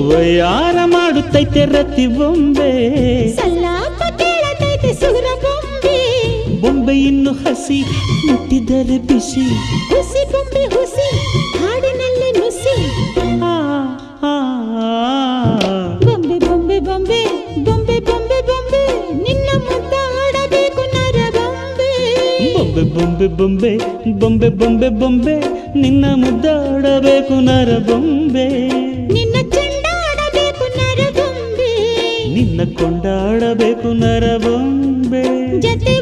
ವಯ್ಯಾರ ಮಾಡುತ್ತೈತೆ ರತಿ ಬೊಂಬೆ ಸಲ್ಲಾಪ ಕೇಳತೈತೆ ಸುರ ಬೊಂಬೆ ಬೊಂಬೆ ಇನ್ನು ಹಸಿ ಮುಟ್ಟಿದರೆ ಬಿಸಿ ಹುಸಿ ಬೊಂಬೆ ಹುಸಿ ಹಾಡಿನಲ್ಲಿ ನುಸಿ ಆ, ಆ, ಬೊಂಬೆ ಬೊಂಬೆ ಬೊಂಬೆ ಬೊಂಬೆ ಬೊಂಬೆ ಬೊಂಬೆ ನಿನ್ನ ಮುದ್ದ ಆಡಬೇಕು ನರ ಬೊಂಬೆ ಬೊಂಬೆ ಬೊಂಬೆ ಬೊಂಬೆ ಬೊಂಬೆ ಬೊಂಬೆ ಬೊಂಬೆ ನಿನ್ನ ಮುದ್ದಾಡಬೇಕು ನರ ಬೊಂಬೆ ನಿನ್ನ ಚೆಂಡಾಡಬೇಕು ನರ ಬೊಂಬೆ ನಿನ್ನ ಕೊಂಡಾಡಬೇಕು ನರ ಬೊಂಬೆ ಜತೆ